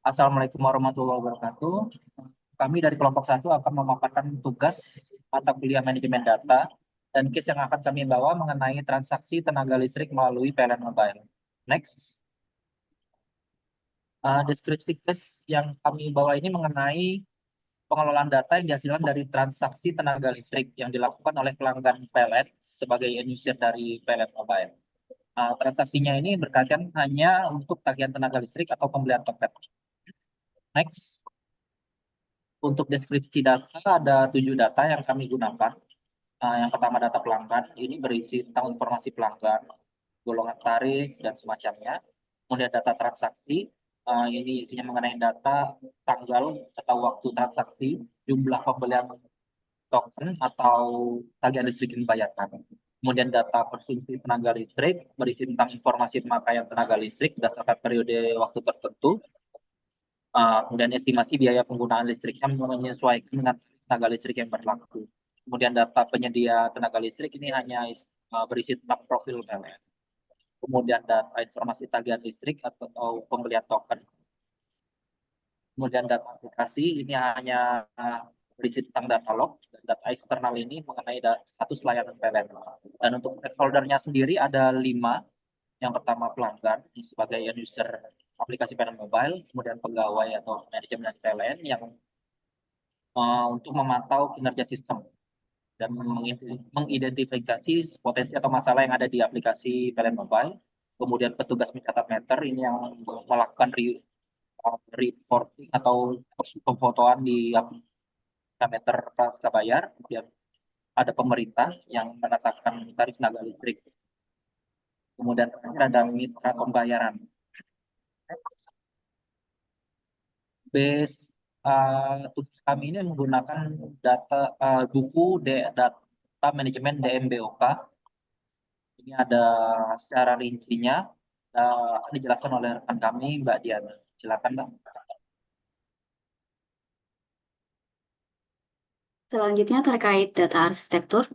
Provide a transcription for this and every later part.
Assalamualaikum warahmatullahi wabarakatuh. Kami dari kelompok satu akan memaparkan tugas mata kuliah manajemen data dan case yang akan kami bawa mengenai transaksi tenaga listrik melalui PLN Mobile. Next. Deskripsi case yang kami bawa ini mengenai pengelolaan data yang dihasilkan dari transaksi tenaga listrik yang dilakukan oleh pelanggan PLN sebagai end user dari PLN Mobile. Transaksinya ini berkaitan hanya untuk tagihan tenaga listrik atau pembelian token. Next. Untuk deskripsi data ada 7 data yang kami gunakan. Yang pertama data pelanggan, ini berisi tentang informasi pelanggan, golongan tarif, dan semacamnya. Kemudian data transaksi, ini isinya mengenai data tanggal atau waktu transaksi, jumlah pembelian token atau tagihan listrik yang dibayarkan. Kemudian data konsumsi tenaga listrik, berisi tentang informasi pemakaian tenaga listrik berdasarkan periode waktu tertentu. Kemudian estimasi biaya penggunaan listrik yang menyesuaikan dengan tenaga listrik yang berlaku. Kemudian data penyedia tenaga listrik ini hanya berisi tentang profil PLN. Kemudian data informasi tagihan listrik atau pembelian token. Kemudian data aplikasi ini hanya berisi tentang data log, dan data eksternal ini mengenai status layanan PLN. Dan untuk stakeholder-nya sendiri ada 5. Yang pertama pelanggan sebagai end user aplikasi PLN Mobile, kemudian pegawai atau manajemen PLN yang untuk memantau kinerja sistem dan mengidentifikasi potensi atau masalah yang ada di aplikasi PLN Mobile. Kemudian petugas mencatat meter ini yang melakukan reporting atau pemfotoan di meter prasaja bayar. Kemudian ada pemerintah yang menetapkan tarif tenaga listrik. Kemudian terakhir ada mitra pembayaran. Base tugas kami ini menggunakan buku data manajemen DMBOK. Ini ada secara rincinya, dijelaskan oleh rekan kami, Mbak Diana. Silakan, Mbak. Selanjutnya terkait data arsitektur.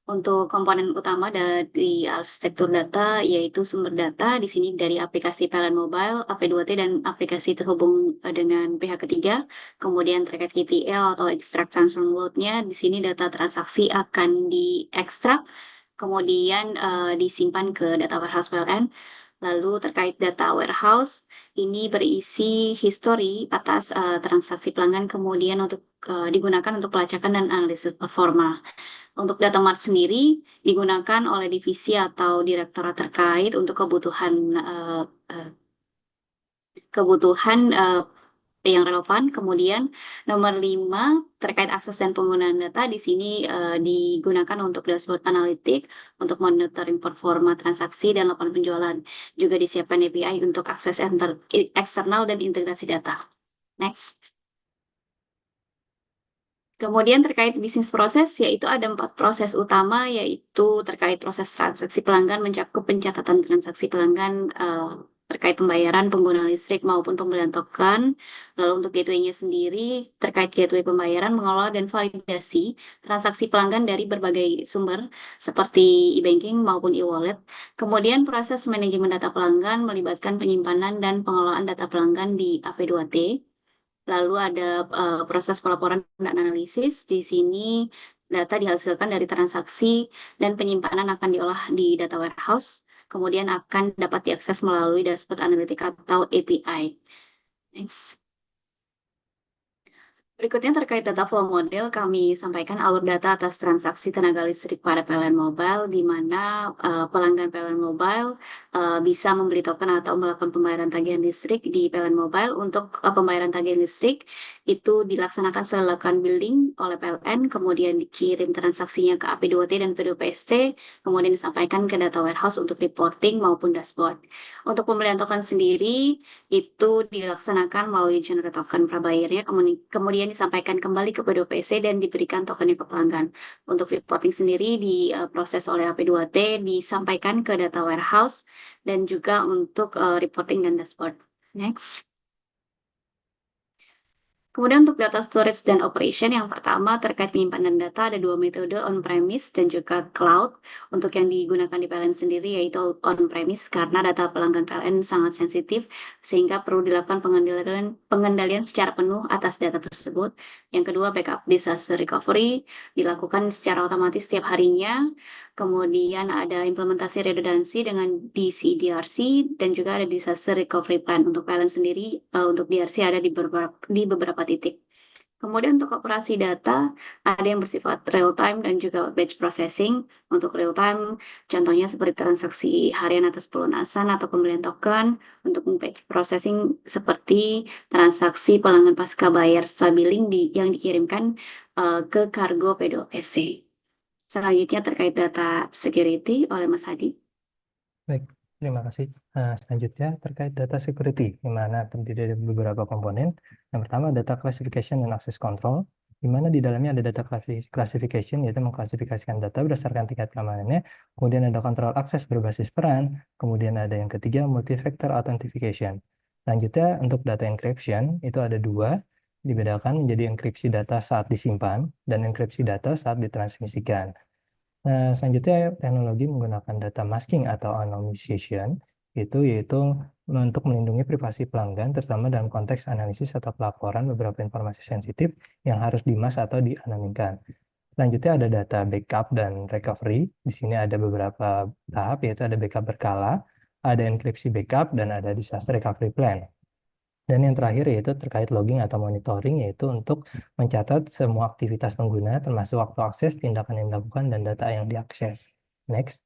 Untuk komponen utama dari arsitektur data yaitu sumber data di sini dari aplikasi PLN Mobile, AP2T dan aplikasi terhubung dengan pihak ketiga. Kemudian terkait ETL atau extract transform load-nya di sini data transaksi akan diekstrak kemudian disimpan ke data warehouse PLN. Lalu terkait data warehouse, ini berisi histori atas transaksi pelanggan kemudian untuk digunakan untuk pelacakan dan analisis performa. Untuk data mart sendiri digunakan oleh divisi atau direktorat terkait untuk kebutuhan yang relevan. Kemudian nomor 5 terkait akses dan penggunaan data di sini digunakan untuk dashboard analitik, untuk monitoring performa transaksi dan laporan penjualan. Juga disiapkan API untuk akses eksternal dan integrasi data. Next. Kemudian terkait bisnis proses, yaitu ada 4 proses utama, yaitu terkait proses transaksi pelanggan mencakup pencatatan transaksi pelanggan terkait pembayaran pengguna listrik maupun pembelian token. Lalu untuk gateway-nya sendiri, terkait gateway pembayaran, mengelola dan validasi transaksi pelanggan dari berbagai sumber, seperti e-banking maupun e-wallet. Kemudian proses manajemen data pelanggan melibatkan penyimpanan dan pengelolaan data pelanggan di AP2T. Lalu ada proses pelaporan dan analisis. Di sini data dihasilkan dari transaksi dan penyimpanan akan diolah di data warehouse, kemudian akan dapat diakses melalui dashboard analitik atau API. Next. Berikutnya terkait data flow model, kami sampaikan alur data atas transaksi tenaga listrik pada PLN Mobile, di mana pelanggan PLN Mobile bisa membeli token atau melakukan pembayaran tagihan listrik di PLN Mobile. Untuk pembayaran tagihan listrik itu dilaksanakan setelah dilakukan billing oleh PLN, kemudian dikirim transaksinya ke AP2T dan P2PST, kemudian disampaikan ke data warehouse untuk reporting maupun dashboard. Untuk pembelian token sendiri, itu dilaksanakan melalui generate token prabayarnya, kemudian disampaikan kembali ke P2PC dan diberikan tokennya ke pelanggan. Untuk reporting sendiri diproses oleh AP2T, disampaikan ke data warehouse, dan juga untuk reporting dan dashboard. Next. Kemudian untuk data storage dan operation, yang pertama terkait penyimpanan data ada dua metode, on-premise dan juga cloud. Untuk yang digunakan di PLN sendiri yaitu on-premise karena data pelanggan PLN sangat sensitif sehingga perlu dilakukan pengendalian secara penuh atas data tersebut. Yang kedua, backup disaster recovery dilakukan secara otomatis setiap harinya. Kemudian ada implementasi redundancy dengan DCDRC dan juga ada disaster recovery plan. Untuk PLN sendiri, untuk DRC ada di beberapa titik. Kemudian untuk operasi data, ada yang bersifat real time dan juga batch processing. Untuk real time, contohnya seperti transaksi harian atas pelunasan atau pembelian token. Untuk batch processing seperti transaksi pelanggan pasca bayar setelah billing yang dikirimkan ke kargo P2PC. Selanjutnya terkait data security oleh Mas Hadi. Baik, terima kasih. Selanjutnya terkait data security, di mana terdiri dari beberapa komponen. Yang pertama, data classification dan access control, di mana di dalamnya ada data classification, yaitu mengklasifikasikan data berdasarkan tingkat keamanannya. Kemudian ada control akses berbasis peran. Kemudian ada yang ketiga, multi-factor authentication. Selanjutnya, untuk data encryption, itu ada dua, dibedakan menjadi enkripsi data saat disimpan dan enkripsi data saat ditransmisikan. Nah, selanjutnya teknologi menggunakan data masking atau anonymization yaitu untuk melindungi privasi pelanggan terutama dalam konteks analisis atau pelaporan beberapa informasi sensitif yang harus dimas atau dianonimkan. Selanjutnya ada data backup dan recovery. Di sini ada beberapa tahap yaitu ada backup berkala, ada enkripsi backup dan ada disaster recovery plan. Dan yang terakhir yaitu terkait logging atau monitoring, yaitu untuk mencatat semua aktivitas pengguna, termasuk waktu akses, tindakan yang dilakukan, dan data yang diakses. Next.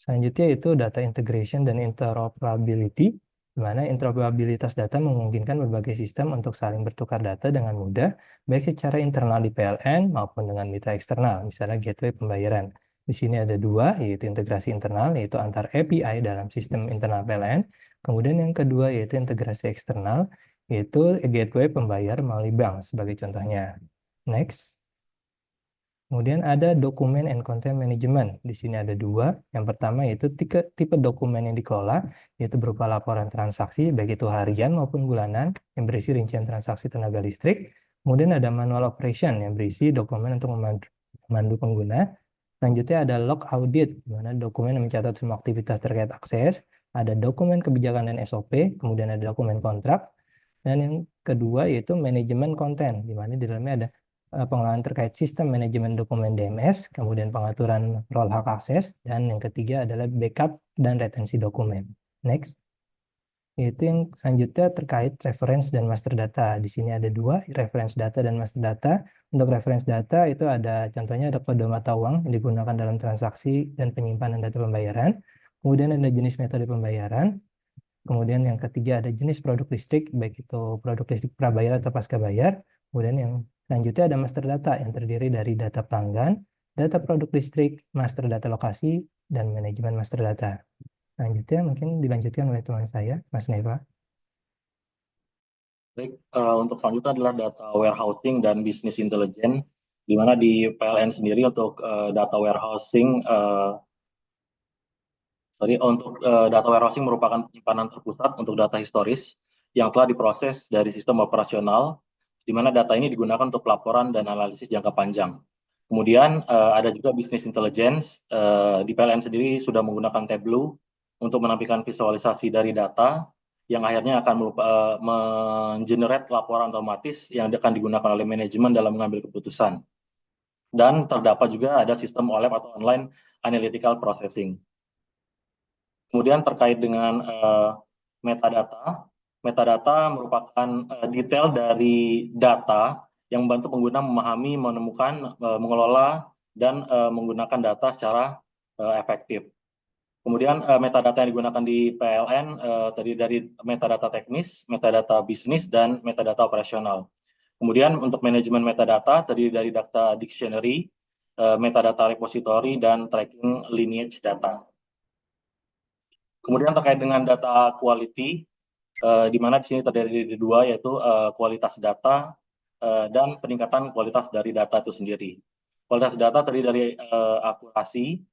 Selanjutnya itu data integration dan interoperability, di mana interoperabilitas data memungkinkan berbagai sistem untuk saling bertukar data dengan mudah, baik secara internal di PLN maupun dengan mitra eksternal, misalnya gateway pembayaran. Di sini ada dua, yaitu integrasi internal, yaitu antar API dalam sistem internal PLN. Kemudian yang kedua, yaitu integrasi eksternal, yaitu gateway pembayar melalui bank, sebagai contohnya. Next. Kemudian ada dokumen and content management. Di sini ada dua. Yang pertama yaitu tipe dokumen yang dikelola, yaitu berupa laporan transaksi, baik itu harian maupun bulanan, yang berisi rincian transaksi tenaga listrik. Kemudian ada manual operation, yang berisi dokumen untuk memandu pengguna. Selanjutnya ada log audit, di mana dokumen yang mencatat semua aktivitas terkait akses. Ada dokumen kebijakan dan SOP, kemudian ada dokumen kontrak. Dan yang kedua yaitu manajemen konten, di mana di dalamnya ada pengelolaan terkait sistem manajemen dokumen DMS, kemudian pengaturan role hak akses, dan yang ketiga adalah backup dan retensi dokumen. Next. Itu yang selanjutnya terkait reference dan master data. Di sini ada dua, reference data dan master data. Untuk reference data itu ada contohnya ada kode mata uang yang digunakan dalam transaksi dan penyimpanan data pembayaran. Kemudian ada jenis metode pembayaran. Kemudian yang ketiga ada jenis produk listrik, baik itu produk listrik prabayar atau pasca bayar. Kemudian yang selanjutnya ada master data yang terdiri dari data pelanggan, data produk listrik, master data lokasi, dan manajemen master data. Selanjutnya mungkin dilanjutkan oleh teman saya, Mas Neva. Baik, untuk selanjutnya adalah data warehousing dan business intelligence, di mana di PLN sendiri untuk data warehousing, data warehousing merupakan penyimpanan terpusat untuk data historis yang telah diproses dari sistem operasional, di mana data ini digunakan untuk pelaporan dan analisis jangka panjang. Kemudian ada juga business intelligence, di PLN sendiri sudah menggunakan Tableau untuk menampilkan visualisasi dari data yang akhirnya akan mengenerate laporan otomatis yang akan digunakan oleh manajemen dalam mengambil keputusan. Dan terdapat juga ada sistem OLAP atau Online Analytical Processing. Kemudian terkait dengan metadata, metadata merupakan detail dari data yang membantu pengguna memahami, menemukan, mengelola, dan menggunakan data secara efektif. Kemudian metadata yang digunakan di PLN terdiri dari metadata teknis, metadata bisnis, dan metadata operasional. Kemudian untuk manajemen metadata terdiri dari data dictionary, metadata repository, dan tracking lineage data. Kemudian terkait dengan data quality, di mana di sini terdiri dari dua, yaitu kualitas data dan peningkatan kualitas dari data itu sendiri. Kualitas data terdiri dari akurasi,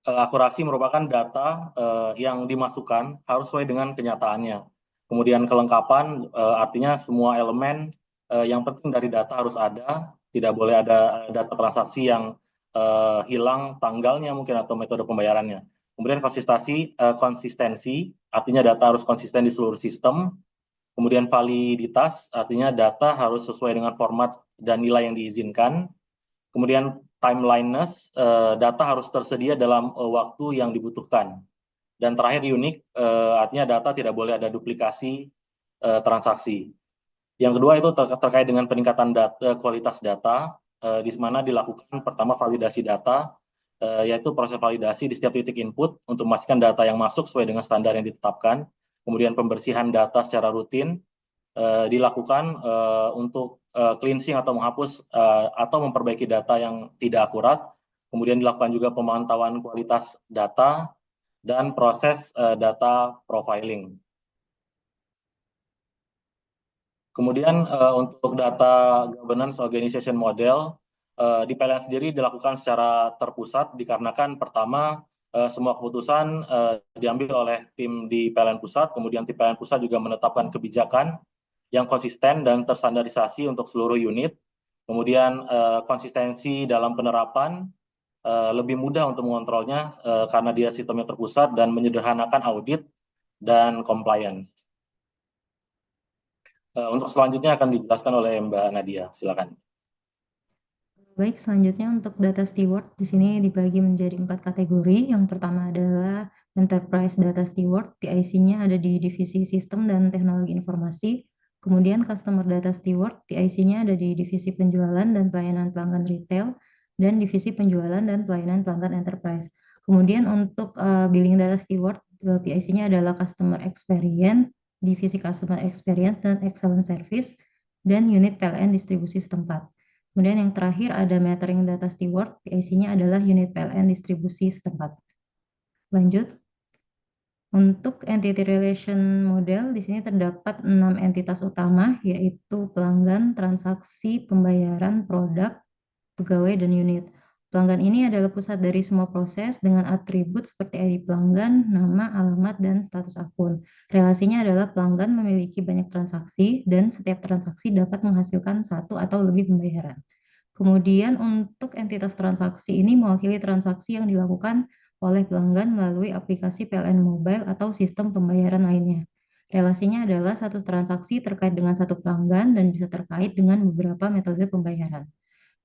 Akurasi merupakan data yang dimasukkan harus sesuai dengan kenyataannya. Kemudian kelengkapan artinya semua elemen yang penting dari data harus ada, tidak boleh ada data transaksi yang hilang tanggalnya mungkin atau metode pembayarannya. Kemudian konsistensi artinya data harus konsisten di seluruh sistem. Kemudian validitas artinya data harus sesuai dengan format dan nilai yang diizinkan. Kemudian timeliness, data harus tersedia dalam waktu yang dibutuhkan. Dan terakhir unik, artinya data tidak boleh ada duplikasi transaksi. Yang kedua itu terkait dengan peningkatan kualitas data, di mana dilakukan pertama validasi data, yaitu proses validasi di setiap titik input untuk memastikan data yang masuk sesuai dengan standar yang ditetapkan. Kemudian pembersihan data secara rutin dilakukan untuk cleansing atau menghapus atau memperbaiki data yang tidak akurat. Kemudian dilakukan juga pemantauan kualitas data dan proses data profiling. Kemudian untuk data governance organization model di PLN sendiri dilakukan secara terpusat dikarenakan pertama semua keputusan diambil oleh tim di PLN pusat, kemudian tim PLN pusat juga menetapkan kebijakan yang konsisten dan terstandarisasi untuk seluruh unit. Kemudian konsistensi dalam penerapan lebih mudah untuk mengontrolnya karena dia sistemnya terpusat dan menyederhanakan audit dan compliance. Untuk selanjutnya akan dijelaskan oleh Mbak Nadia, silakan. Baik, selanjutnya untuk data steward di sini dibagi menjadi 4 kategori. Yang pertama adalah Enterprise Data Steward, PIC-nya ada di Divisi Sistem dan Teknologi Informasi. Kemudian Customer Data Steward, PIC-nya ada di Divisi Penjualan dan Pelayanan Pelanggan Retail, dan Divisi Penjualan dan Pelayanan Pelanggan Enterprise. Kemudian untuk Billing Data Steward, PIC-nya adalah Customer Experience, Divisi Customer Experience dan Excellent Service, dan unit PLN distribusi setempat. Kemudian yang terakhir ada Metering Data Steward, PIC-nya adalah unit PLN distribusi setempat. Lanjut. Untuk Entity Relation Model, di sini terdapat 6 entitas utama, yaitu pelanggan, transaksi, pembayaran, produk, pegawai, dan unit. Pelanggan ini adalah pusat dari semua proses dengan atribut seperti ID pelanggan, nama, alamat, dan status akun. Relasinya adalah pelanggan memiliki banyak transaksi dan setiap transaksi dapat menghasilkan satu atau lebih pembayaran. Kemudian untuk entitas transaksi ini mewakili transaksi yang dilakukan oleh pelanggan melalui aplikasi PLN Mobile atau sistem pembayaran lainnya. Relasinya adalah satu transaksi terkait dengan satu pelanggan dan bisa terkait dengan beberapa metode pembayaran.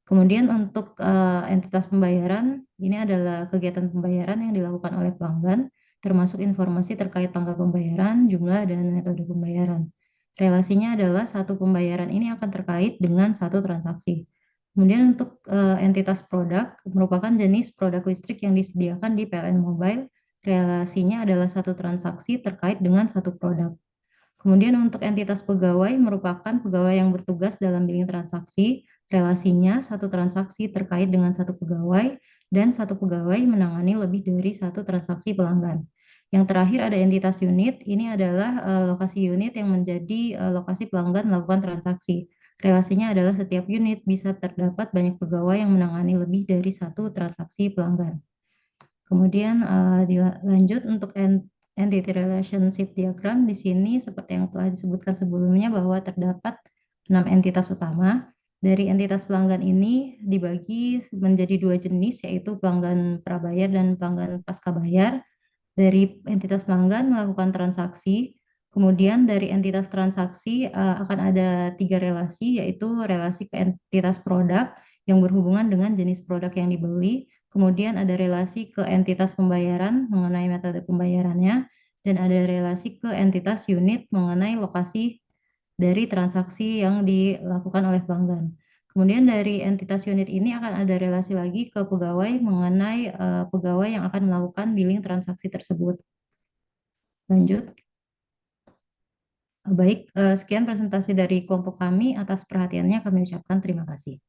Kemudian untuk entitas pembayaran, ini adalah kegiatan pembayaran yang dilakukan oleh pelanggan, termasuk informasi terkait tanggal pembayaran, jumlah, dan metode pembayaran. Relasinya adalah satu pembayaran ini akan terkait dengan satu transaksi. Kemudian untuk entitas produk, merupakan jenis produk listrik yang disediakan di PLN Mobile, relasinya adalah satu transaksi terkait dengan satu produk. Kemudian untuk entitas pegawai, merupakan pegawai yang bertugas dalam billing transaksi, relasinya satu transaksi terkait dengan satu pegawai, dan satu pegawai menangani lebih dari satu transaksi pelanggan. Yang terakhir ada entitas unit, ini adalah lokasi unit yang menjadi lokasi pelanggan melakukan transaksi. Relasinya adalah setiap unit bisa terdapat banyak pegawai yang menangani lebih dari satu transaksi pelanggan. Kemudian dilanjut untuk Entity Relationship Diagram, di sini seperti yang telah disebutkan sebelumnya bahwa terdapat 6 entitas utama. Dari entitas pelanggan ini dibagi menjadi 2 jenis, yaitu pelanggan prabayar dan pelanggan pasca bayar. Dari entitas pelanggan melakukan transaksi, kemudian dari entitas transaksi akan ada 3 relasi, yaitu relasi ke entitas produk yang berhubungan dengan jenis produk yang dibeli, kemudian ada relasi ke entitas pembayaran mengenai metode pembayarannya, dan ada relasi ke entitas unit mengenai lokasi dari transaksi yang dilakukan oleh pelanggan. Kemudian dari entitas unit ini akan ada relasi lagi ke pegawai mengenai pegawai yang akan melakukan billing transaksi tersebut. Lanjut. Baik, sekian presentasi dari kelompok kami. Atas perhatiannya kami ucapkan terima kasih.